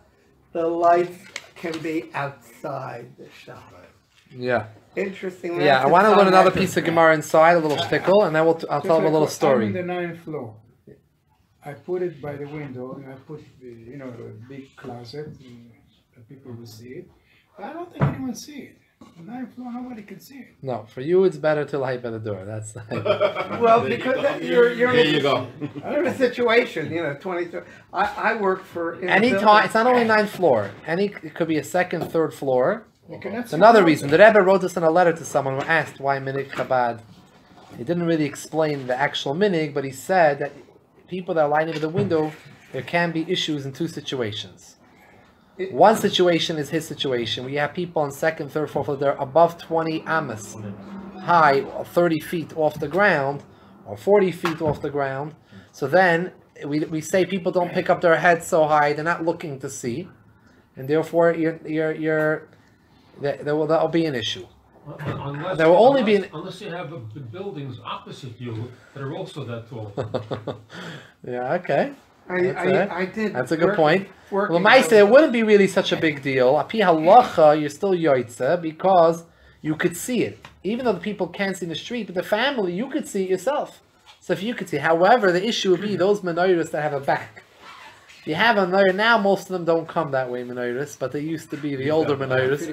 the lights can be outside the shop. Yeah. Interesting. Yeah, I want to learn another piece of Gemara inside, a little shtickle, and then I'll tell them a little I'm story. on the 9th floor. I put it by the window, and I put a big closet, and people will see it. But I don't think anyone see it. The 9th floor, nobody can see it. No, for you it's better to light by the door. That's Well, because you're There you go. in a situation, 23. I work for any time. It's not only 9th floor. It could be a 2nd, 3rd floor. You cannot It's see another the reason. The Rebbe wrote this in a letter to someone who asked why minig Chabad. He didn't really explain the actual minig, but he said that people that are lighting with the window, there can be issues in 2 situations. One situation is his situation. We have people on 2nd, 3rd, 4th floor. They're above 20 amas high, 30 feet off the ground, or 40 feet off the ground. So then we say people don't pick up their heads so high. They're not looking to see, and therefore that'll be an issue. Unless, There will only be unless you have buildings opposite you that are also that tall. Yeah. Okay. I did. That's a good point. Working Well, Maisa, it wouldn't be really such a big deal. Api halacha, you're still yoitza because you could see it. Even though the people can't see in the street, but the family, you could see it yourself. So if you could see, however, the issue would be those menorahs that have a back. If you have a menorah, now most of them don't come that way, menorahs, but they used to be the older menorahs.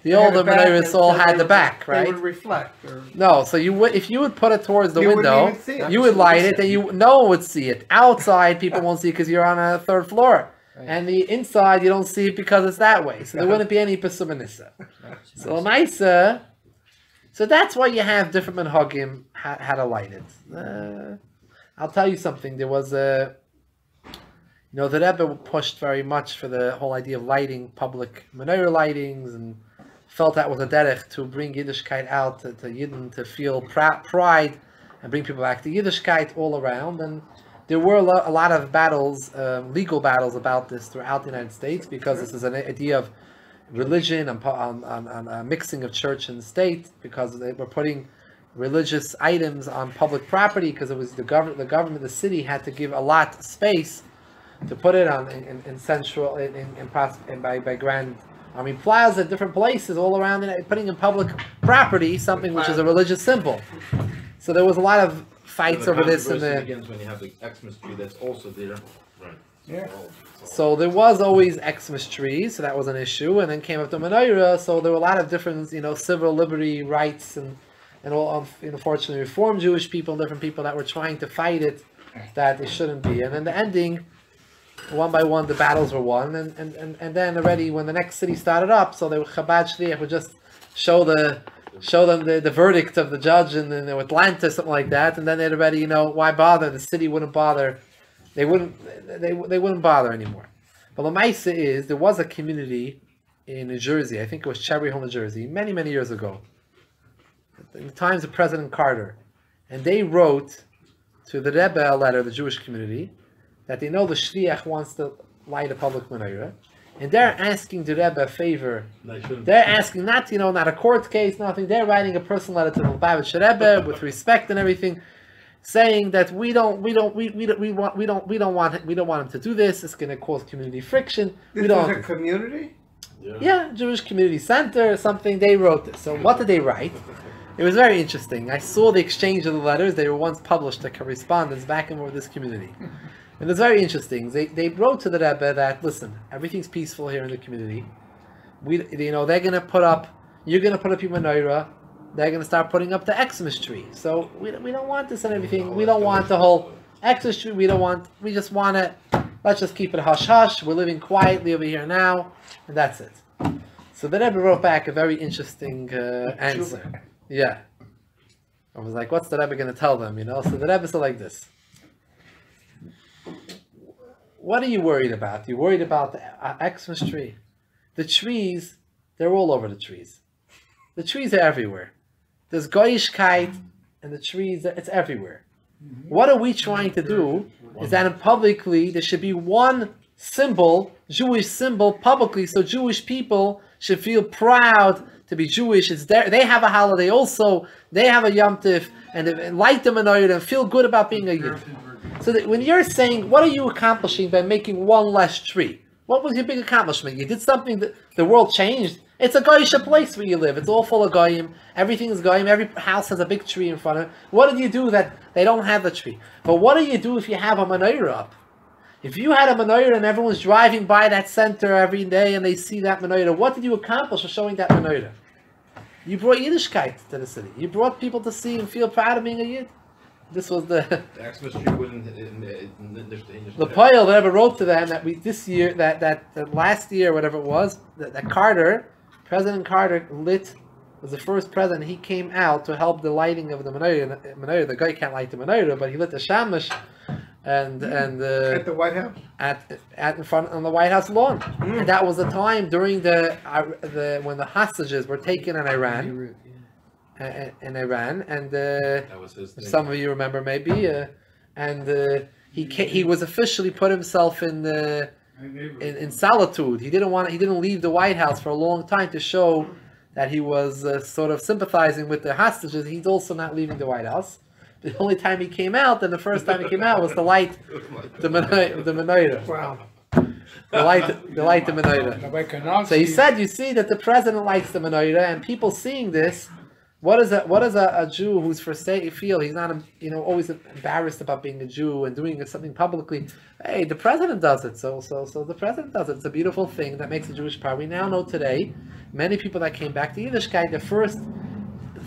The older menorahs all had the back, right? They would reflect. No, so you would, if you would put it towards the You wouldn't window, even see it. you would light it, and no one would see it. Outside, people won't see it because you're on a third floor. And the inside, you don't see it because it's that way. So there wouldn't be any pesumanissa. So Maisa, so that's why you have different menhagim how to light it. I'll tell you something. There was a, the Rebbe pushed very much for the whole idea of lighting public menorah lightings, and felt that was a derech to bring Yiddishkeit out to Yidden to feel pride and bring people back to Yiddishkeit all around. And there were a lot of battles, legal battles about this throughout the United States, because this is an idea of religion and on mixing of church and state, because they were putting religious items on public property, because it was the government, the city had to give a lot of space to put it on in central by Grand Army Plaza, different places all around, putting in public property something which is a religious symbol. So there was a lot of fights over this, and begins when you have the Xmas tree that's also there. Right. Yeah. So there was always Xmas trees, so that was an issue, and then came up the menorah. So there were a lot of different, civil liberty rights and all, unfortunately, Reformed Jewish people and different people that were trying to fight it, that it shouldn't be. And in the ending, one by one, the battles were won, and then already when the next city started up, so they were Chabad Shliach would just show them the verdict of the judge in Atlanta, something like that, and then they'd already, why bother? The city wouldn't bother. They wouldn't bother anymore. But the Maisa is, there was a community in New Jersey, I think it was Cherry Hill, New Jersey, many, many years ago, in the times of President Carter, and they wrote to the Rebbe a letter, the Jewish community, that they know the Shliach wants to light a public menorah, and they're asking the Rebbe a favor. They're asking not a court case, nothing. They're writing a personal letter to the Lubavitch Rebbe with respect and everything, saying that we don't want him to do this. It's going to cause community friction. This was a community? Yeah, Jewish community center or something. They wrote this. So what did they write? It was very interesting. I saw the exchange of the letters. They were once published, a correspondence back and forth with this community. And it's very interesting. They wrote to the Rebbe that, listen, everything's peaceful here in the community. They're going to put up, you're going to put up your menorah. They're going to start putting up the Xmas tree. So we don't want this and everything. We don't want the whole Xmas tree. We just want it. Let's just keep it hush hush. We're living quietly over here now, and that's it. So the Rebbe wrote back a very interesting answer. Yeah. I was like, what's the Rebbe going to tell them? So the Rebbe said like this. What are you worried about? You're worried about the Xmas tree. The trees, they're all over the trees. The trees are everywhere. There's Goyishkeit, and the trees, it's everywhere. What are we trying to do is that publicly there should be one symbol, Jewish symbol, publicly, so Jewish people should feel proud to be Jewish. It's there. They have a holiday also. They have a Yom Tif, and light the menorah and feel good about being a Yid. So that when you're saying, what are you accomplishing by making one less tree? What was your big accomplishment? You did something that the world changed. It's a Goyish place where you live. It's all full of Goyim. Everything is Goyim. Every house has a big tree in front of it. What did you do that they don't have the tree? But what do you do if you have a menorah up? If you had a menorah and everyone's driving by that center every day and they see that menorah, what did you accomplish for showing that menorah? You brought Yiddishkeit to the city. You brought people to see and feel proud of being a Yid. This was the Xmas tree wouldn't. the poil that ever wrote to them that this year, that last year, whatever it was, that Carter, President Carter was the first president. He came out to help the lighting of the menorah. The guy can't light the menorah, but he lit the shamash, and At the White House? at in front on the White House lawn. And that was the time during when the hostages were taken in Iran. And That was his thing. some of you remember maybe, he was officially put himself in solitude. He didn't leave the White House for a long time to show that he was sort of sympathizing with the hostages. He's also not leaving the White House. The only time he came out, and the first time he came out was to light the menorah. Wow. The light the menorah. Rabbi Kanofsky, So he said, you see that the president lights the menorah, and people seeing this, what is a Jew who's feel he's not always embarrassed about being a Jew and doing something publicly? Hey, the president does it. So the president does it. It's a beautiful thing that makes a Jewish pride. We now know today, many people that came back to Yiddishkeit, the first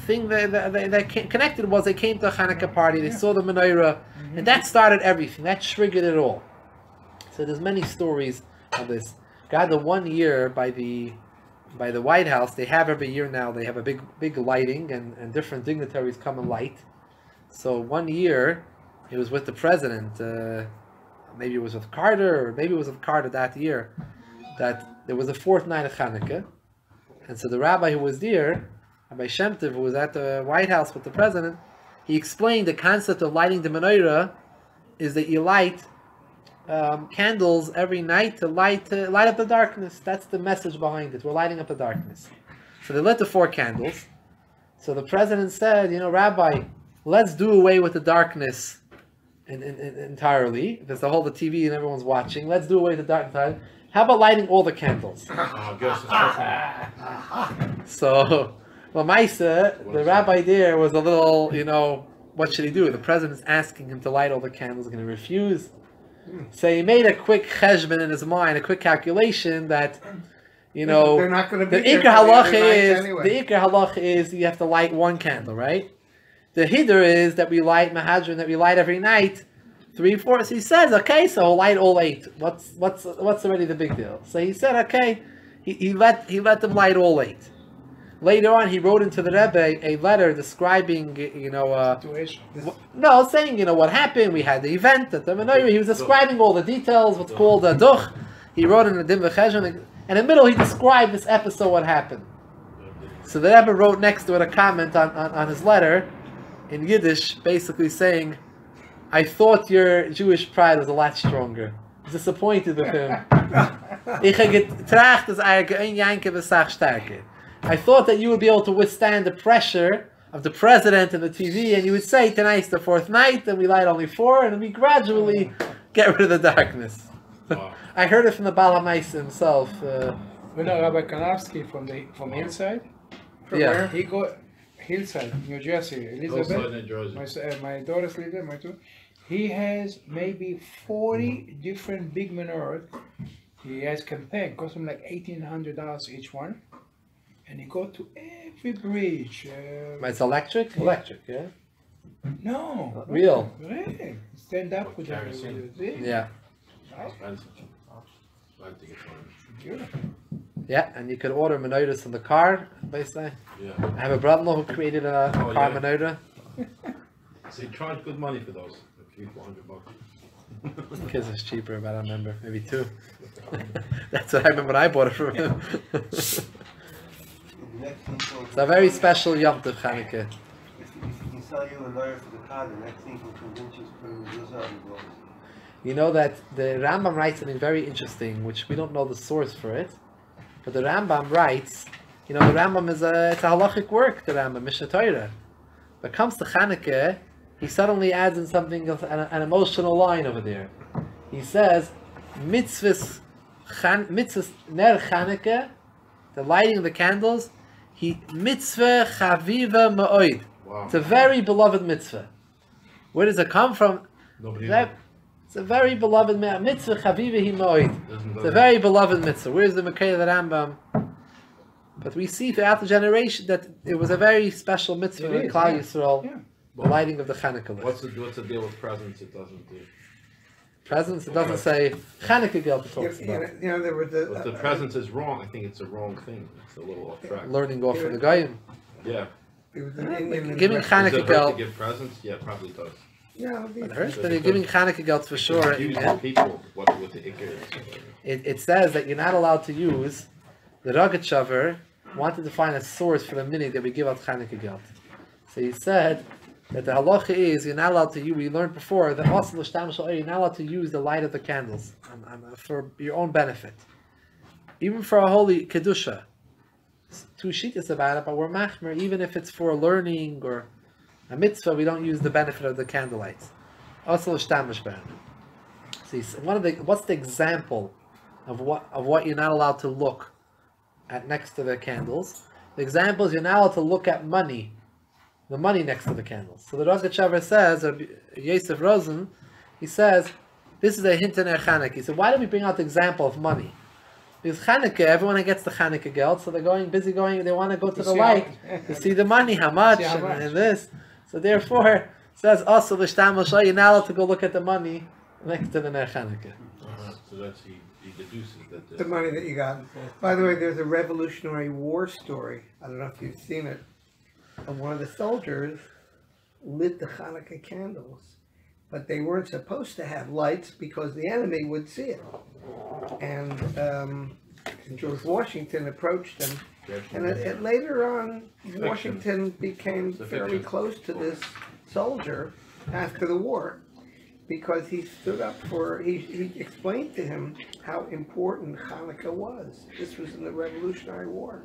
thing that connected was they came to a Chanukah party, they saw the menorah, and that started everything. That triggered it all. So there's many stories of this. God, the 1 year by the White House, they have every year now, they have a big lighting, and different dignitaries come and light. So 1 year, it was with the president, maybe it was with Carter, or maybe it was with Carter that year, that there was a fourth night of Chanukah. And so the rabbi who was there, Rabbi Shem Tov, who was at the White House with the president, he explained the concept of lighting the menorah is that you light candles every night to light up the darkness. That's the message behind it. We're lighting up the darkness. So they lit the 4 candles. So the president said, Rabbi, let's do away with the darkness entirely. There's the whole TV and everyone's watching. Let's do away with the darkness entirely. How about lighting all the candles? So, Maisa, the rabbi there was a little, what should he do? The president's asking him to light all the candles. He's going to refuse. So he made a quick cheshbon in his mind, a quick calculation that, they're not going to be the Ikar halacha is you have to light 1 candle, right? The Hiddur is that we light Mahadran, that we light every night 3, 4. So he says, okay, so he'll light all 8. What's already the big deal? So he said, okay, he let them light all 8. Later on, he wrote into the Rebbe a letter describing, saying, what happened. We had the event at the menorah. He was describing all the details, what's called a duch. He wrote in the Dim V'Cheshvan, and in the middle, he described this episode, what happened. So the Rebbe wrote next to it a comment on his letter in Yiddish, basically saying, I thought your Jewish pride was a lot stronger. I was disappointed with him. I thought that you would be able to withstand the pressure of the president and the TV, and you would say, tonight's the 4th night, and we light only 4, and we gradually get rid of the darkness. Wow. I heard it from the Baal HaMaisa himself. Rabbi Kanofsky from Hillside? From where? He go Hillside, New Jersey. Elizabeth, New Jersey. My daughters live there, my 2. He has maybe 40 different big menorahs. He has campaign, cost him like $1,800 each one. And he go to every bridge. It's electric? Yeah. Electric, yeah? No. Real? Really? Stand up with kerosene. Yeah. Beautiful. Yeah, and you could order menorahs from the car, basically. Yeah. I have a brother who created a car menorah. So he charged good money for those. $300-400. Kids is cheaper, but I remember. Maybe 2. That's what I remember when I bought it from him. It's a very special Yom Tov Chanukah. If he can sell you a lawyer for the car, the next thing he can convince you is putting the mezuzah on the doors. You know that the Rambam writes something very interesting, which we don't know the source for it, but the Rambam writes, the Rambam it's a halachic work, the Rambam, Mishnah Torah. When it comes to Chanukah, he suddenly adds in something, an emotional line over there. He says, mitzvahs ner Chanukah, the lighting of the candles, mitzvah chaviva ma'oid. Wow. It's a very beloved mitzvah. Where does it come from? It's a very beloved mitzvah chaviva hi ma'oid. It's a very beloved mitzvah. Where's the Mekayah of the Rambam? But we see throughout the generation that it was a very special mitzvah in Klal Yisrael, the lighting of the Chanukah. What's the deal with presents? It doesn't do. Presents, it doesn't say Chanukah Geld. It talks about. There was If the presents is wrong, I think it's a wrong thing. It's a little off track. Learning off from the Goyim. Yeah. Giving Chanukah Geld. To give presents? Yeah, it probably does. Yeah, it hurts, but giving Chanukah Geld for sure. People what the ikar is. It says that you're not allowed to use the Rogachover wanted to find a source for the minute that we give out Chanukah Geld. So he said that the halacha is you're not allowed to use. We learned before that also you're not allowed to use the light of the candles for your own benefit, even for a holy kedusha. 2 shittas about it, but we're machmer even if it's for learning or A mitzvah, we don't use the benefit of the candlelights. Also, shtamish ben. See, so what's the example of what you're not allowed to look at next to the candles? The example is you're not allowed to look at money, the money next to the candles. So the Rosh says, or Yosef Rosen, he says, this is a hint in Chanukah. He said, why do we bring out the example of money? Because Chanukah, everyone gets the Chanukah geld, so they're they want to go to the light to see the money, how much, and this. So therefore, says also the Shtam you're not allowed to go look at the money next to the Ner Chanukah. So that's he deduces that The money that you got. By the way, there's a Revolutionary War story. I don't know if you've seen it. Of one of the soldiers lit the Hanukkah candles, but they weren't supposed to have lights because the enemy would see it. And George Washington approached him, and later on, Washington became fairly close to this soldier after the war, because he stood up for, he explained to him how important Hanukkah was. This was in the Revolutionary War.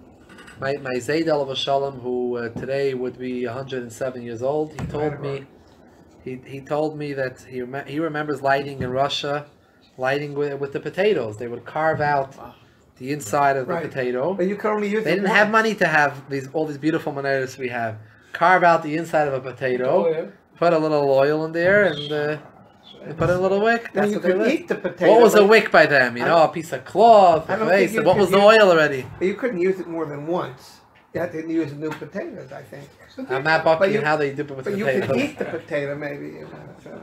My Zayd Alav Shalom, who today would be 107 years old, he told me, he told me that he remembers lighting in Russia, lighting with the potatoes. They would carve out the inside of the potato. But you could only use They didn't have money to have all these beautiful menorahs we have. Carve out the inside of a potato, put a little oil in there, and put in a little wick. That's what they lit. The potato. What was a wick by them? You know, a piece of cloth. What was the oil already? You couldn't use it more than once. You had to use new potatoes, I think. I'm not bucking how they dip it with but potatoes. You could eat the potato, maybe. You know, so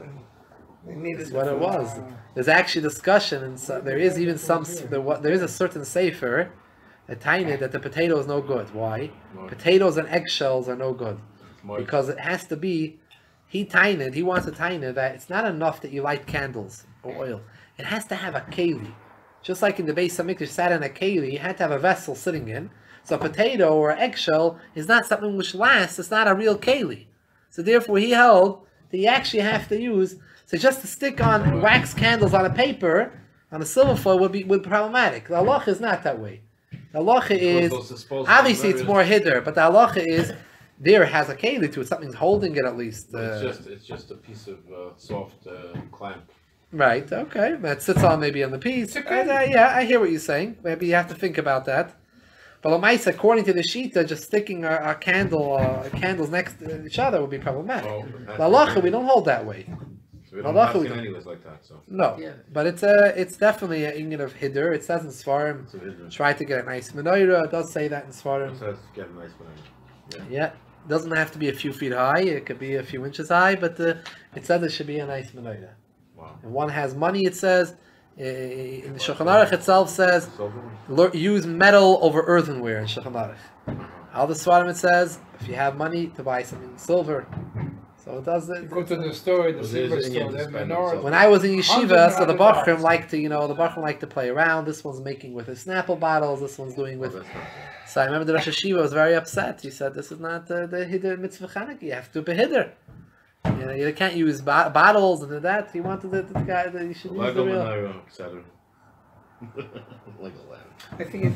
they needed. That's what it was. There's actually discussion, and so, there is even some. There is a certain sefer, a tiny, that the potato is no good. Why? Potatoes and eggshells are no good because it has to be. He wants to tiny that it's not enough that you light candles or oil. It has to have a keli. Just like in the Beis HaMikdash sat in a keli, you had to have a vessel sitting in. So a potato or an eggshell is not something which lasts. It's not a real keli. So therefore he held that you actually have to use. So just to stick on wax candles on a paper, on a silver foil would be problematic. The halacha is not that way. The halacha is, obviously it's more hidder, but the halacha is, there has a keli to it. Something's holding it at least. It's just a piece of soft clamp. Right. Okay. That sits on maybe on the piece. Yeah, I hear what you're saying. Maybe you have to think about that. But Lamaisa, according to the Shita, just sticking our candles next to each other would be problematic. The halacha, we don't hold that way. So we don't have anyways like that. So no, but it's definitely an inyan of hiddur. It says in Svarim, try to get a nice menorah. It does say that in Svarim. It says get a nice menorah. Yeah. Doesn't have to be a few feet high. It could be a few inches high, but it says it should be a nice menorah. Wow. And one has money. It says in the Shulchan Aruch itself says use metal over earthenware in Shulchan Aruch. Al the Svarim it says if you have money to buy something silver. So it does it. Go to the store, the silver store, the menorah. When I was in yeshiva, so the Bachrim like to play around. This one's making with his Snapple bottles. This one's doing with. So I remember the Rosh Hashiva was very upset. He said, "This is not the hiddur mitzvah Chanukah. You have to be hiddur. You can't use bottles and that." He wanted the guy that you should use the real. Like a lamb. I think it's